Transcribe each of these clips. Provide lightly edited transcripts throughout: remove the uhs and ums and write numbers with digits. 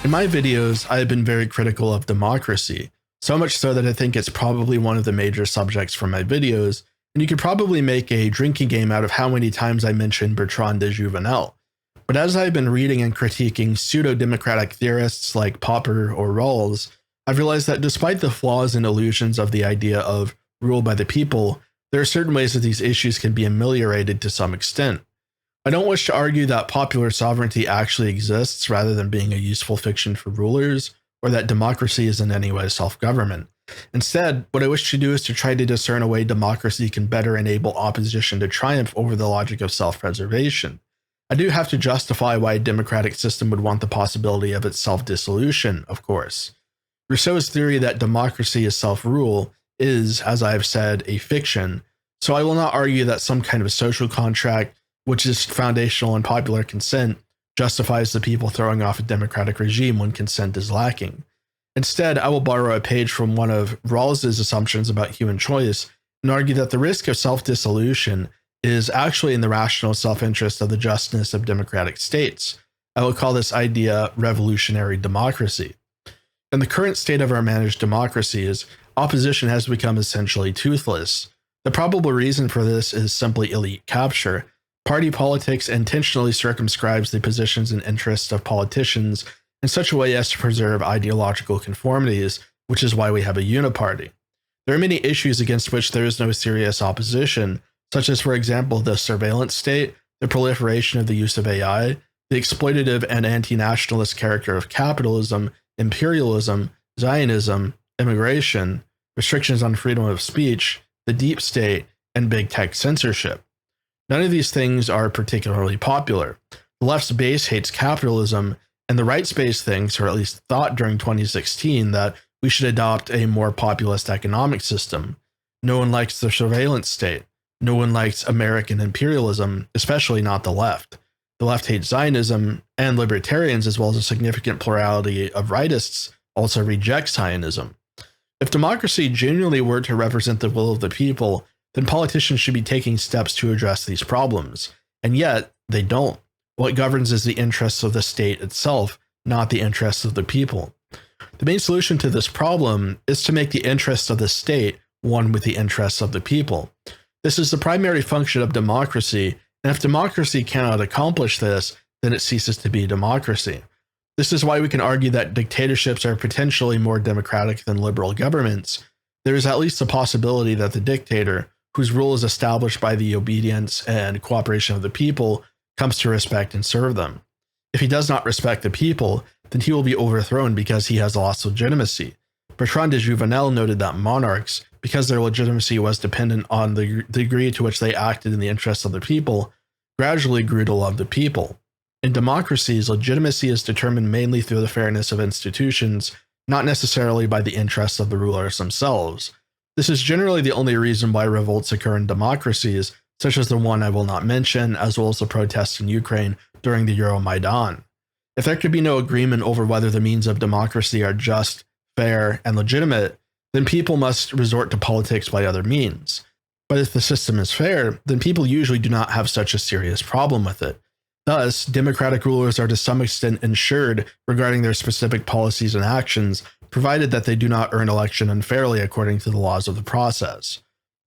In my videos, I have been very critical of democracy, so much so that I think it's probably one of the major subjects for my videos, and you could probably make a drinking game out of how many times I mention Bertrand de Jouvenel. But as I've been reading and critiquing pseudo-democratic theorists like Popper or Rawls, I've realized that despite the flaws and illusions of the idea of rule by the people, there are certain ways that these issues can be ameliorated to some extent. I don't wish to argue that popular sovereignty actually exists rather than being a useful fiction for rulers, or that democracy is in any way self-government. Instead, what I wish to do is to try to discern a way democracy can better enable opposition to triumph over the logic of self-preservation. I do have to justify why a democratic system would want the possibility of its self-dissolution, of course. Rousseau's theory that democracy is self-rule is, as I have said, a fiction, so I will not argue that some kind of social contract, which is foundational in popular consent, justifies the people throwing off a democratic regime when consent is lacking. Instead, I will borrow a page from one of Rawls's assumptions about human choice and argue that the risk of self-dissolution is actually in the rational self-interest of the justness of democratic states. I will call this idea revolutionary democracy. In the current state of our managed democracies, opposition has become essentially toothless. The probable reason for this is simply elite capture. Party politics intentionally circumscribes the positions and interests of politicians in such a way as to preserve ideological conformities, which is why we have a uniparty. There are many issues against which there is no serious opposition, such as, for example, the surveillance state, the proliferation of the use of AI, the exploitative and anti-nationalist character of capitalism, imperialism, Zionism, immigration, restrictions on freedom of speech, the deep state, and big tech censorship. None of these things are particularly popular. The left's base hates capitalism, and the right's base thinks, or at least thought during 2016, that we should adopt a more populist economic system. No one likes the surveillance state. No one likes American imperialism, especially not the left. The left hates Zionism, and libertarians, as well as a significant plurality of rightists, also reject Zionism. If democracy genuinely were to represent the will of the people, then politicians should be taking steps to address these problems. And yet, they don't. What governs is the interests of the state itself, not the interests of the people. The main solution to this problem is to make the interests of the state one with the interests of the people. This is the primary function of democracy, and if democracy cannot accomplish this, then it ceases to be democracy. This is why we can argue that dictatorships are potentially more democratic than liberal governments. There is at least a possibility that the dictator, whose rule is established by the obedience and cooperation of the people, comes to respect and serve them. If he does not respect the people, then he will be overthrown because he has lost legitimacy. Bertrand de Jouvenel noted that monarchs, because their legitimacy was dependent on the degree to which they acted in the interests of the people, gradually grew to love the people. In democracies, legitimacy is determined mainly through the fairness of institutions, not necessarily by the interests of the rulers themselves. This is generally the only reason why revolts occur in democracies, such as the one I will not mention, as well as the protests in Ukraine during the Euromaidan. If there could be no agreement over whether the means of democracy are just, fair, and legitimate, then people must resort to politics by other means. But if the system is fair, then people usually do not have such a serious problem with it. Thus, democratic rulers are to some extent ensured regarding their specific policies and actions, provided that they do not earn election unfairly according to the laws of the process.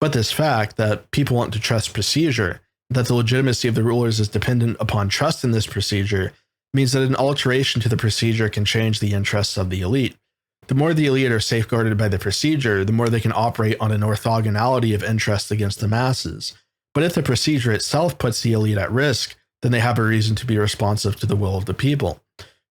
But this fact that people want to trust procedure, that the legitimacy of the rulers is dependent upon trust in this procedure, means that an alteration to the procedure can change the interests of the elite. The more the elite are safeguarded by the procedure, the more they can operate on an orthogonality of interest against the masses. But if the procedure itself puts the elite at risk, then they have a reason to be responsive to the will of the people.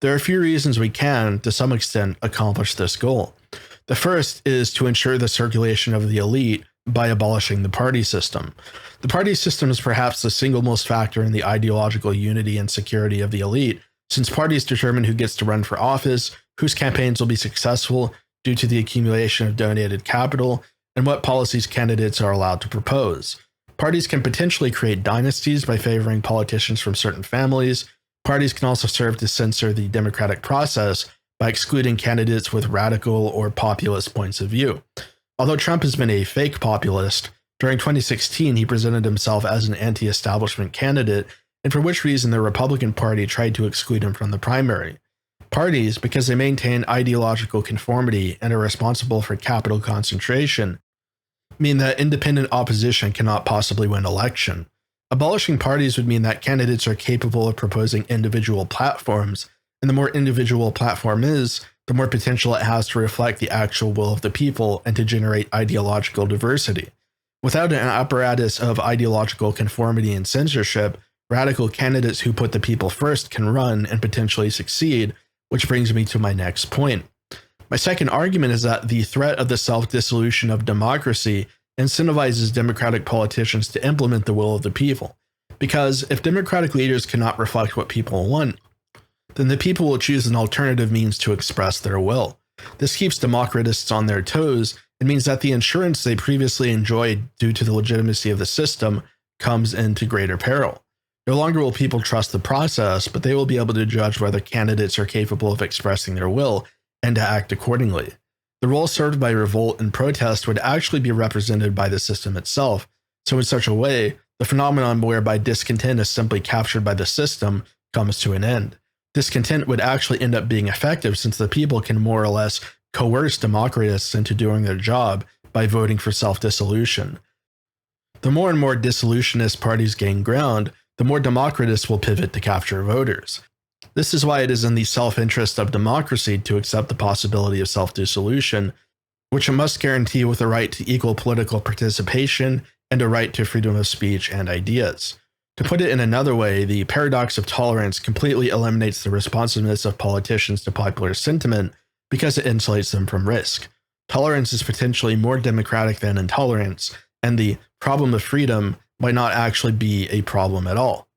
There are a few reasons we can, to some extent, accomplish this goal. The first is to ensure the circulation of the elite by abolishing the party system. The party system is perhaps the single most factor in the ideological unity and security of the elite, since parties determine who gets to run for office, whose campaigns will be successful due to the accumulation of donated capital, and what policies candidates are allowed to propose. Parties can potentially create dynasties by favoring politicians from certain families. Parties can also serve to censor the democratic process by excluding candidates with radical or populist points of view. Although Trump has been a fake populist, during 2016 he presented himself as an anti-establishment candidate, and for which reason the Republican Party tried to exclude him from the primary. Parties, because they maintain ideological conformity and are responsible for capital concentration, mean that independent opposition cannot possibly win election. Abolishing parties would mean that candidates are capable of proposing individual platforms, and the more individual a platform is, the more potential it has to reflect the actual will of the people and to generate ideological diversity. Without an apparatus of ideological conformity and censorship, radical candidates who put the people first can run and potentially succeed, which brings me to my next point. My second argument is that the threat of the self-dissolution of democracy incentivizes democratic politicians to implement the will of the people. Because if democratic leaders cannot reflect what people want, then the people will choose an alternative means to express their will. This keeps democratists on their toes and means that the insurance they previously enjoyed due to the legitimacy of the system comes into greater peril. No longer will people trust the process, but they will be able to judge whether candidates are capable of expressing their will and to act accordingly. The role served by revolt and protest would actually be represented by the system itself, so in such a way, the phenomenon whereby discontent is simply captured by the system comes to an end. Discontent would actually end up being effective since the people can more or less coerce democratists into doing their job by voting for self-dissolution. The more and more dissolutionist parties gain ground, the more democratists will pivot to capture voters. This is why it is in the self-interest of democracy to accept the possibility of self-dissolution, which it must guarantee with a right to equal political participation and a right to freedom of speech and ideas. To put it in another way, the paradox of tolerance completely eliminates the responsiveness of politicians to popular sentiment because it insulates them from risk. Tolerance is potentially more democratic than intolerance, and the problem of freedom might not actually be a problem at all.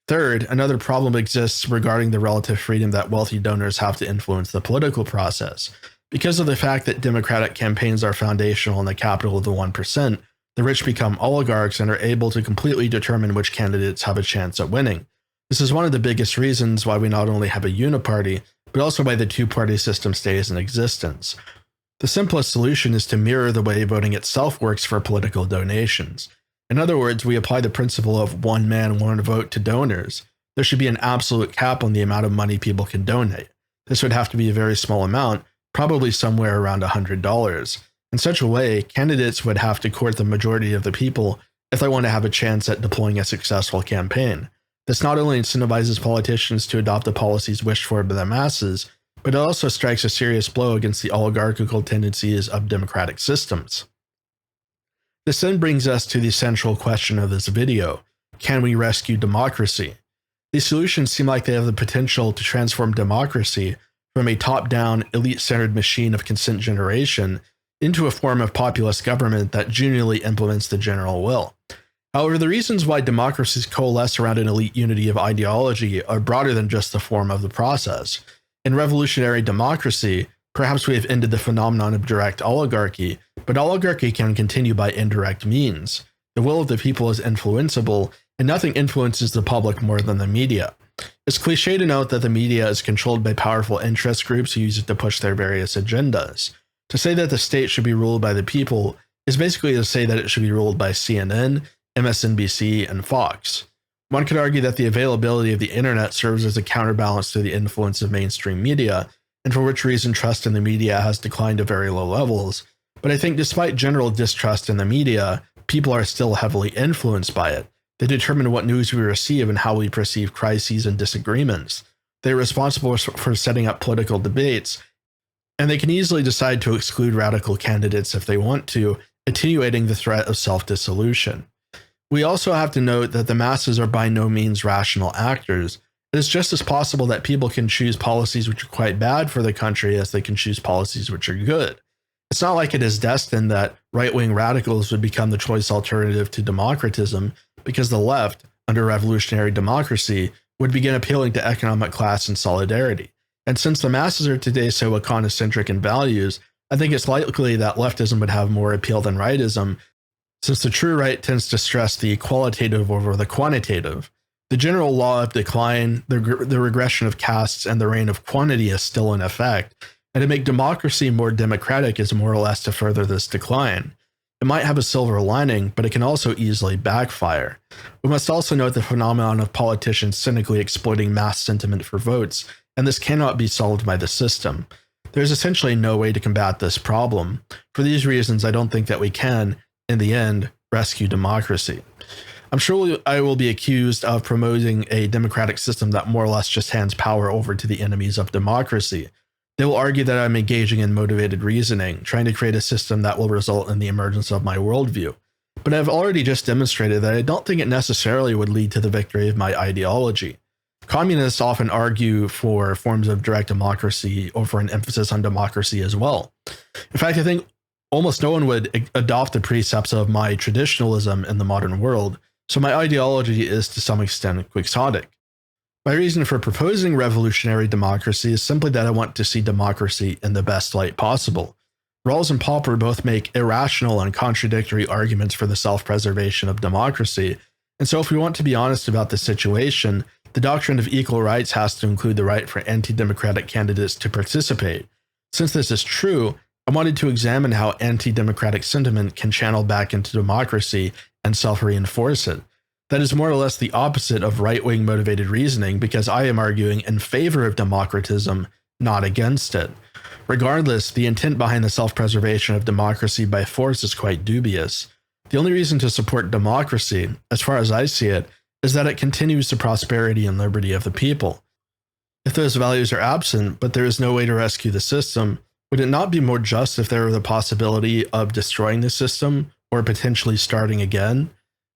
Third, another problem exists regarding the relative freedom that wealthy donors have to influence the political process. Because of the fact that democratic campaigns are foundational in the capital of the 1%, the rich become oligarchs and are able to completely determine which candidates have a chance at winning. This is one of the biggest reasons why we not only have a uniparty, but also why the two-party system stays in existence. The simplest solution is to mirror the way voting itself works for political donations. In other words, we apply the principle of one man, one vote to donors. There should be an absolute cap on the amount of money people can donate. This would have to be a very small amount, probably somewhere around $100. In such a way, candidates would have to court the majority of the people if they want to have a chance at deploying a successful campaign. This not only incentivizes politicians to adopt the policies wished for by the masses, but it also strikes a serious blow against the oligarchical tendencies of democratic systems. This then brings us to the central question of this video: can we rescue democracy? These solutions seem like they have the potential to transform democracy from a top-down, elite-centered machine of consent generation into a form of populist government that genuinely implements the general will. However, the reasons why democracies coalesce around an elite unity of ideology are broader than just the form of the process. In revolutionary democracy, perhaps we have ended the phenomenon of direct oligarchy, but oligarchy can continue by indirect means. The will of the people is influenceable, and nothing influences the public more than the media. It's cliché to note that the media is controlled by powerful interest groups who use it to push their various agendas. To say that the state should be ruled by the people is basically to say that it should be ruled by CNN, MSNBC, and Fox. One could argue that the availability of the internet serves as a counterbalance to the influence of mainstream media, and for which reason trust in the media has declined to very low levels. But I think despite general distrust in the media, people are still heavily influenced by it. They determine what news we receive and how we perceive crises and disagreements. They're responsible for setting up political debates, and they can easily decide to exclude radical candidates if they want to, attenuating the threat of self-dissolution. We also have to note that the masses are by no means rational actors. It is just as possible that people can choose policies which are quite bad for the country as they can choose policies which are good. It's not like it is destined that right-wing radicals would become the choice alternative to democratism, because the left, under revolutionary democracy, would begin appealing to economic class and solidarity. And since the masses are today so econocentric in values, I think it's likely that leftism would have more appeal than rightism, since the true right tends to stress the qualitative over the quantitative. The general law of decline, the regression of castes, and the reign of quantity is still in effect, and to make democracy more democratic is more or less to further this decline. It might have a silver lining, but it can also easily backfire. We must also note the phenomenon of politicians cynically exploiting mass sentiment for votes and this cannot be solved by the system. There's essentially no way to combat this problem. For these reasons, I don't think that we can, in the end, rescue democracy. I'm sure I will be accused of promoting a democratic system that more or less just hands power over to the enemies of democracy. They will argue that I'm engaging in motivated reasoning, trying to create a system that will result in the emergence of my worldview. But I've already just demonstrated that I don't think it necessarily would lead to the victory of my ideology. Communists often argue for forms of direct democracy over an emphasis on democracy as well. In fact, I think almost no one would adopt the precepts of my traditionalism in the modern world, so my ideology is to some extent quixotic. My reason for proposing revolutionary democracy is simply that I want to see democracy in the best light possible. Rawls and Popper both make irrational and contradictory arguments for the self-preservation of democracy, and so if we want to be honest about the situation, the doctrine of equal rights has to include the right for anti-democratic candidates to participate. Since this is true, I wanted to examine how anti-democratic sentiment can channel back into democracy and self-reinforce it. That is more or less the opposite of right-wing motivated reasoning because I am arguing in favor of democratism, not against it. Regardless, the intent behind the self-preservation of democracy by force is quite dubious. The only reason to support democracy, as far as I see it, is that it continues the prosperity and liberty of the people. If those values are absent, but there is no way to rescue the system, would it not be more just if there were the possibility of destroying the system or potentially starting again?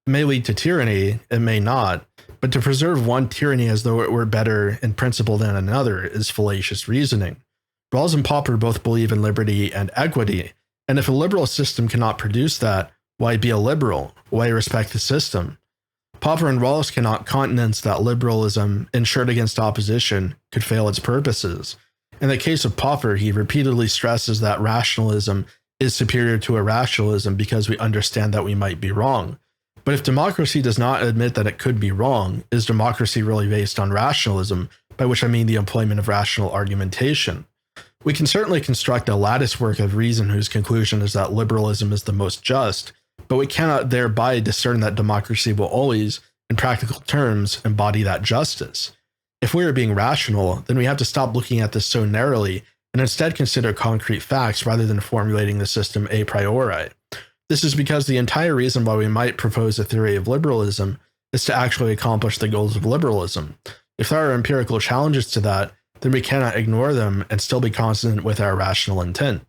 It may lead to tyranny, it may not, but to preserve one tyranny as though it were better in principle than another is fallacious reasoning. Rawls and Popper both believe in liberty and equity, and if a liberal system cannot produce that, why be a liberal? Why respect the system? Popper and Rawls cannot countenance that liberalism, insured against opposition, could fail its purposes. In the case of Popper, he repeatedly stresses that rationalism is superior to irrationalism because we understand that we might be wrong. But if democracy does not admit that it could be wrong, is democracy really based on rationalism, by which I mean the employment of rational argumentation? We can certainly construct a latticework of reason whose conclusion is that liberalism is the most just, but we cannot thereby discern that democracy will always, in practical terms, embody that justice. If we are being rational, then we have to stop looking at this so narrowly and instead consider concrete facts rather than formulating the system a priori. This is because the entire reason why we might propose a theory of liberalism is to actually accomplish the goals of liberalism. If there are empirical challenges to that, then we cannot ignore them and still be consonant with our rational intent.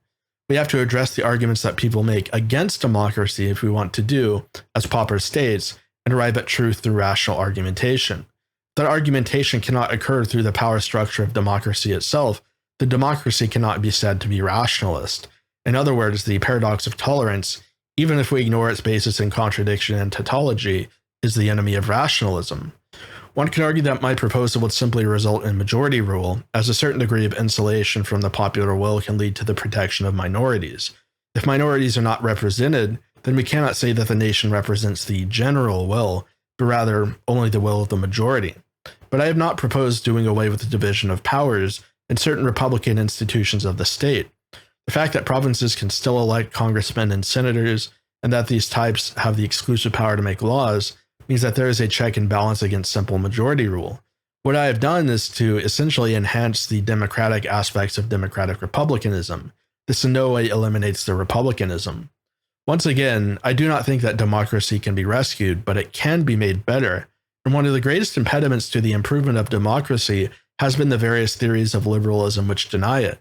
We have to address the arguments that people make against democracy if we want to do, as Popper states, and arrive at truth through rational argumentation. That argumentation cannot occur through the power structure of democracy itself. The democracy cannot be said to be rationalist. In other words, the paradox of tolerance, even if we ignore its basis in contradiction and tautology, is the enemy of rationalism. One could argue that my proposal would simply result in majority rule, as a certain degree of insulation from the popular will can lead to the protection of minorities. If minorities are not represented, then we cannot say that the nation represents the general will, but rather only the will of the majority. But I have not proposed doing away with the division of powers in certain republican institutions of the state. The fact that provinces can still elect congressmen and senators, and that these types have the exclusive power to make laws, means that there is a check and balance against simple majority rule. What I have done is to essentially enhance the democratic aspects of democratic republicanism. This in no way eliminates the republicanism. Once again, I do not think that democracy can be rescued, but it can be made better. And one of the greatest impediments to the improvement of democracy has been the various theories of liberalism which deny it.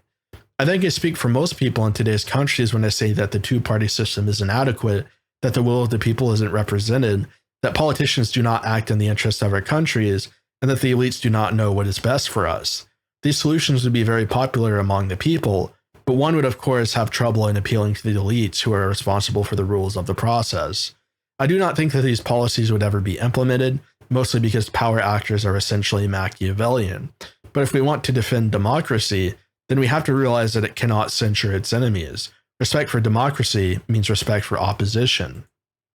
I think I speak for most people in today's countries when I say that the two-party system is inadequate, that the will of the people isn't represented, that politicians do not act in the interests of our countries, and that the elites do not know what is best for us. These solutions would be very popular among the people, but one would of course have trouble in appealing to the elites who are responsible for the rules of the process. I do not think that these policies would ever be implemented, mostly because power actors are essentially Machiavellian. But if we want to defend democracy, then we have to realize that it cannot censure its enemies. Respect for democracy means respect for opposition.